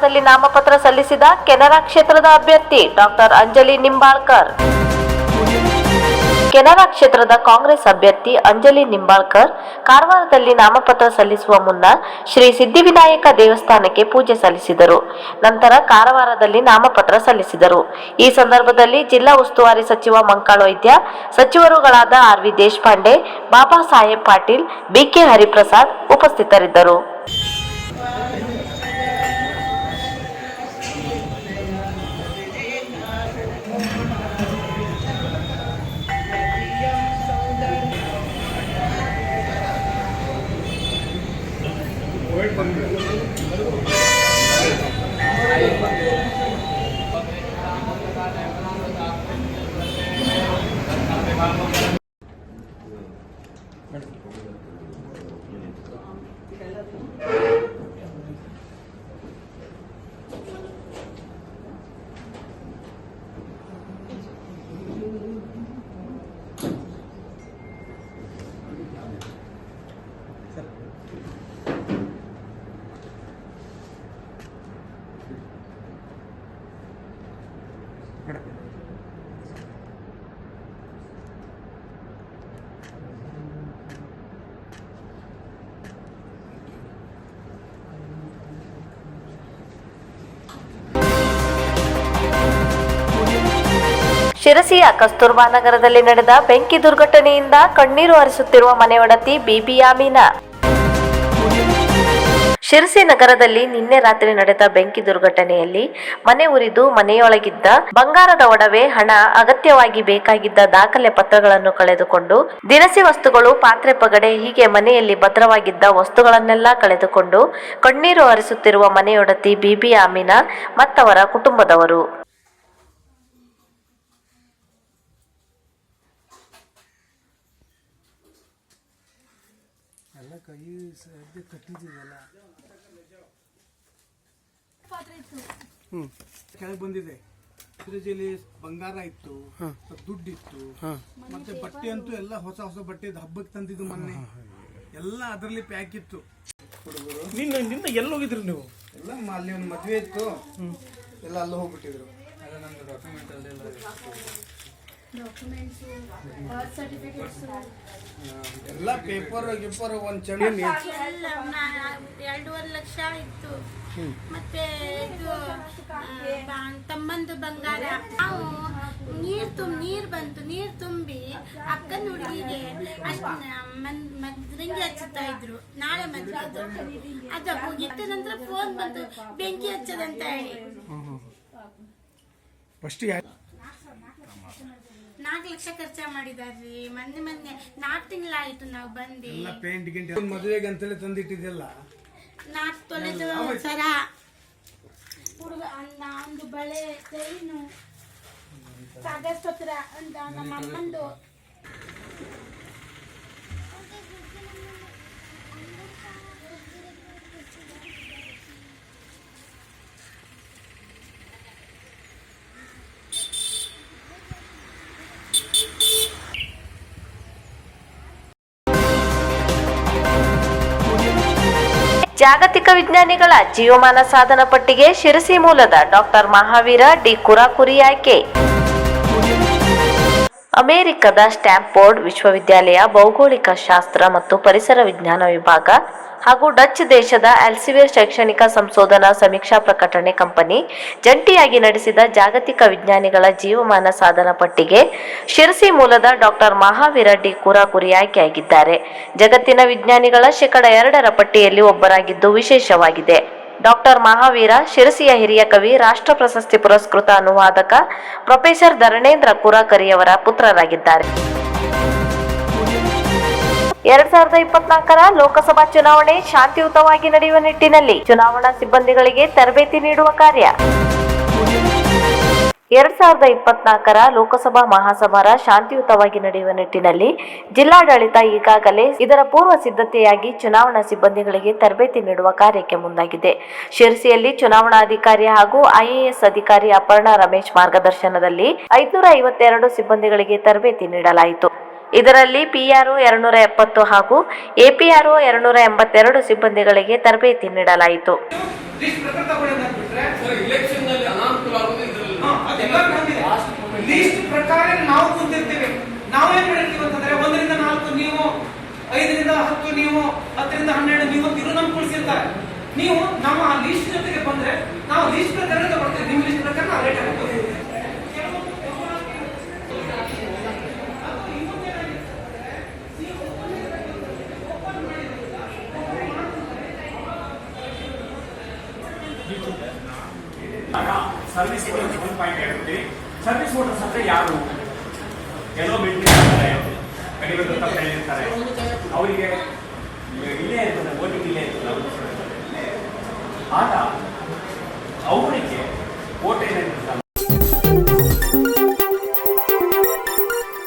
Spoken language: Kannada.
ಕಾರವಾರದಲ್ಲಿ ನಾಮಪತ್ರ ಸಲ್ಲಿಸಿದ ಕೆನರಾ ಕ್ಷೇತ್ರದ ಅಭ್ಯರ್ಥಿ ಡಾಕ್ಟರ್ ಅಂಜಲಿ ನಿಂಬಾಳ್ಕರ್. ಕೆನರಾ ಕ್ಷೇತ್ರದ ಕಾಂಗ್ರೆಸ್ ಅಭ್ಯರ್ಥಿ ಅಂಜಲಿ ನಿಂಬಾಳ್ಕರ್ ಕಾರವಾರದಲ್ಲಿ ನಾಮಪತ್ರ ಸಲ್ಲಿಸುವ ಮುನ್ನ ಶ್ರೀ ಸಿದ್ಧಿವಿನಾಯಕ ದೇವಸ್ಥಾನಕ್ಕೆ ಪೂಜೆ ಸಲ್ಲಿಸಿದರು. ನಂತರ ಕಾರವಾರದಲ್ಲಿ ನಾಮಪತ್ರ ಸಲ್ಲಿಸಿದರು. ಈ ಸಂದರ್ಭದಲ್ಲಿ ಜಿಲ್ಲಾ ಉಸ್ತುವಾರಿ ಸಚಿವ ಮಂಕಾಳ್ ವೈದ್ಯ, ಸಚಿವರುಗಳಾದ ಆರ್.ವಿ. ದೇಶಪಾಂಡೆ, ಬಾಬಾ ಸಾಹೇಬ್ ಪಾಟೀಲ್, ಬಿ.ಕೆ. ಹರಿಪ್ರಸಾದ್ ಉಪಸ್ಥಿತರಿದ್ದರು. ಶಿರಸಿಯ ಕಸ್ತೂರ್ಬಾ ನಗರದಲ್ಲಿ ನಡೆದ ಬೆಂಕಿ ದುರ್ಘಟನೆಯಿಂದ ಕಣ್ಣೀರು ಹರಿಸುತ್ತಿರುವ ಮನೆಯೊಡತಿ ಬಿಬಿ ಆಮೀನಾ. ಶಿರಸಿ ನಗರದಲ್ಲಿ ನಿನ್ನೆ ರಾತ್ರಿ ನಡೆದ ಬೆಂಕಿ ದುರ್ಘಟನೆಯಲ್ಲಿ ಮನೆ ಉರಿದು ಮನೆಯೊಳಗಿದ್ದ ಬಂಗಾರದ ಒಡವೆ, ಹಣ, ಅಗತ್ಯವಾಗಿ ಬೇಕಾಗಿದ್ದ ದಾಖಲೆ ಪತ್ರಗಳನ್ನು ಕಳೆದುಕೊಂಡು, ದಿನಸಿ ವಸ್ತುಗಳು, ಪಾತ್ರೆ ಪಗಡೆ ಹೀಗೆ ಮನೆಯಲ್ಲಿ ಭದ್ರವಾಗಿದ್ದ ವಸ್ತುಗಳನ್ನೆಲ್ಲ ಕಳೆದುಕೊಂಡು ಕಣ್ಣೀರು ಹರಿಸುತ್ತಿರುವ ಮನೆಯೊಡತಿ ಬಿಬಿ ಆಮೀನಾ ಮತ್ತವರ ಕುಟುಂಬದವರು. ಕೆಳಗೆ ಬಂದಿದೆ. ಫ್ರಿಜ್ಜಲ್ಲಿ ಬಂಗಾರ ಇತ್ತು, ದುಡ್ಡಿತ್ತು, ಮತ್ತೆ ಬಟ್ಟೆ ಅಂತೂ ಎಲ್ಲ ಹೊಸ ಹೊಸ ಬಟ್ಟೆ ಹಬ್ಬಕ್ಕೆ ತಂದಿದ್ದು ಮೊನ್ನೆ ಎಲ್ಲ ಅದರಲ್ಲಿ ಪ್ಯಾಕ್ ಇತ್ತು. ನಿನ್ನ ಎಲ್ಲಿ ಹೋಗಿದ್ರಿ ನೀವು? ಎಲ್ಲ ಅಲ್ಲಿ ಒಂದು ಮದುವೆ ಇತ್ತು, ಎಲ್ಲ ಅಲ್ಲೂ ಹೋಗ್ಬಿಟ್ಟಿದ್ರು. ಎಲ್ಲ ಪೇಪರ್ ಗಿಪ್ಪರ್ ಒಂದ್ ಚಂಡಿ 2.5 ಲಕ್ಷ ಇತ್ತು. ಮತ್ತೆ ಇದು ತಮ್ಮಂದು ಬಂಗಾರ. ನಾವು ನೀರ್ ಬಂತು, ನೀರ್ ತುಂಬಿ ಅಕ್ಕನ ಹುಡುಗಿಗೆ ಮದ್ರಂಗಿ ಹಚ್ಚುತ್ತಾ ಇದ್ರು. ನಾಳೆ ಮದ್ವೆ ಅದು ಹೋಗಿಟ್ಟ ನಂತರ ಫೋನ್ ಬಂತು ಬೆಂಕಿ ಹಚ್ಚದಂತ ಹೇಳಿ. 4 ಲಕ್ಷ ಖರ್ಚ ಮಾಡಿದಾರ್ರಿ. ಮೊನ್ನೆ 4 ತಿಂಗಳಾಯ್ತು ನಾವು ಬಂದು. ಪೇಂಟ್ ಗಿಂಟ್ ಮದುವೆಗೆ ಅಂತೇಳಿ ತಂದಿಟ್ಟಿದ್ದೆಲ್ಲ 4 ತೊಲೆದು ಸರ, ಹುಡುಗ ಒಂದು ಬಳೆ, ಚೈನು, ಕಾಗದ ಪತ್ರ ಅಂತ ನಮ್ಮ ಅಮ್ಮಂದು. ಜಾಗತಿಕ ವಿಜ್ಞಾನಿಗಳ ಜೀವಮಾನ ಸಾಧನ ಪಟ್ಟಿಗೆ ಶಿರಸಿ ಮೂಲದ ಡಾಕ್ಟರ್ ಮಹಾವೀರ ಡಿ ಕುರಾಕುರಿ ಆಯ್ಕೆ. ಅಮೆರಿಕದ ಸ್ಟ್ಯಾನ್ಫೋರ್ಡ್ ವಿಶ್ವವಿದ್ಯಾಲಯ ಭೌಗೋಳಿಕ ಶಾಸ್ತ್ರ ಮತ್ತು ಪರಿಸರ ವಿಜ್ಞಾನ ವಿಭಾಗ ಹಾಗೂ ಡಚ್ ದೇಶದ ಎಲ್ಸೆವಿಯರ್ ಶೈಕ್ಷಣಿಕ ಸಂಶೋಧನಾ ಸಮೀಕ್ಷಾ ಪ್ರಕಟಣೆ ಕಂಪನಿ ಜಂಟಿಯಾಗಿ ನಡೆಸಿದ ಜಾಗತಿಕ ವಿಜ್ಞಾನಿಗಳ ಜೀವಮಾನ ಸಾಧನ ಪಟ್ಟಿಗೆ ಶಿರಸಿ ಮೂಲದ ಡಾಕ್ಟರ್ ಮಹಾವೀರ ಡಿ ಕುರಾಕುರಿ ಆಯ್ಕೆಯಾಗಿದ್ದಾರೆ. ಜಗತ್ತಿನ ವಿಜ್ಞಾನಿಗಳ 2% ಪಟ್ಟಿಯಲ್ಲಿ ಒಬ್ಬರಾಗಿದ್ದು ವಿಶೇಷವಾಗಿದೆ. ಡಾಕ್ಟರ್ ಮಹಾವೀರ ಶಿರಸಿಯ ಹಿರಿಯ ಕವಿ, ರಾಷ್ಟ್ರ ಪ್ರಶಸ್ತಿ ಪುರಸ್ಕೃತ ಅನುವಾದಕ ಪ್ರೊಫೆಸರ್ ಧರಣೇಂದ್ರ ಕುರಾಕರಿಯವರ ಪುತ್ರರಾಗಿದ್ದಾರೆ. 2024ರ ಲೋಕಸಭಾ ಚುನಾವಣೆ ಶಾಂತಿಯುತವಾಗಿ ನಡೆಯುವ ನಿಟ್ಟಿನಲ್ಲಿ ಚುನಾವಣಾ ಸಿಬ್ಬಂದಿಗಳಿಗೆ ತರಬೇತಿ ನೀಡುವ ಕಾರ್ಯ. 2024ರ ಲೋಕಸಭಾ ಮಹಾಸಮರ ಶಾಂತಿಯುತವಾಗಿ ನಡೆಯುವ ನಿಟ್ಟಿನಲ್ಲಿ ಜಿಲ್ಲಾಡಳಿತ ಈಗಾಗಲೇ ಇದರ ಪೂರ್ವ ಸಿದ್ಧತೆಯಾಗಿ ಚುನಾವಣಾ ಸಿಬ್ಬಂದಿಗಳಿಗೆ ತರಬೇತಿ ನೀಡುವ ಕಾರ್ಯಕ್ಕೆ ಮುಂದಾಗಿದೆ. ಶಿರಸಿಯಲ್ಲಿ ಚುನಾವಣಾಧಿಕಾರಿ ಹಾಗೂ ಐಎಎಸ್ ಅಧಿಕಾರಿ ಅಪರ್ಣಾ ರಮೇಶ್ ಮಾರ್ಗದರ್ಶನದಲ್ಲಿ 552 ಸಿಬ್ಬಂದಿಗಳಿಗೆ ತರಬೇತಿ ನೀಡಲಾಯಿತು. ಇದರಲ್ಲಿ ಪಿಆರ್ಒ 270 ಹಾಗೂ ಎಪಿಆರ್ಒ 282 ಸಿಬ್ಬಂದಿಗಳಿಗೆ ತರಬೇತಿ ನೀಡಲಾಯಿತು. ಲೀಸ್ಟ್ ಪ್ರಕಾರ ತಗೊಳ್ಳೋದು ಅಂದ್ಬಿಟ್ರೆ ಇಲೆಕ್ಷನ್ ನಲ್ಲಿ ಅನಾನುಕೂಲ ಆಗೋದು ಇದರಲ್ಲಿ ಅದೆಲ್ಲ ಬಂದಿದೆ. ಲೀಸ್ಟ್ ಪ್ರಕಾರ ನಾವು ಕುಂತಿರ್ತೀವಿ. ನಾವೇನ್ ಮಾಡಿರ್ತೀವಿ ಅಂತಂದ್ರೆ 1 ರಿಂದ 4 ನೀವು, 5 ರಿಂದ 10 ನೀವು, 10 ರಿಂದ 12 ನೀವು ಇರು ನಮ್ಗೆ ಕುಳಿಸಿರ್ತಾರೆ. ನೀವು ನಮ್ಮ ಆ ಲೀಸ್ಟ್ ಜೊತೆಗೆ ಬಂದ್ರೆ ನಾವು ಲೀಸ್ಟ್ ಪ್ರಕಾರ ತಗೊಳ್ತೀವಿ. ನಿಮ್ಮ ಲೀಸ್ಟ್ ಪ್ರಕಾರ ನಾವು ರೇಟ್ ಹಾಕ್ತೀವಿ. ಸರ್ವಿಸ್ ವೋಟರ್ಸ್ ಒಂದು ಪಾಯಿಂಟ್ ಹೇಳ್ತೀವಿ. ಸರ್ವಿಸ್ ವೋಟರ್ಸ್ ಅಂದ್ರೆ ಯಾರು? ಎಲ್ಲೋ ಮಿಲಿಟರಿ ಇರ್ತಾರೆ, ಕಡಿಮೆ ಇರ್ತಾರೆ, ಅವರಿಗೆ ಇಲ್ಲೇ ಇರ್ತದೆ, ವೋಟಿಂಗ್ ಇಲ್ಲೇ ಇರ್ತದೆ. ಆಗ ಅವರಿಗೆ ವೋಟ್ ಏನಿರ್ತದೆ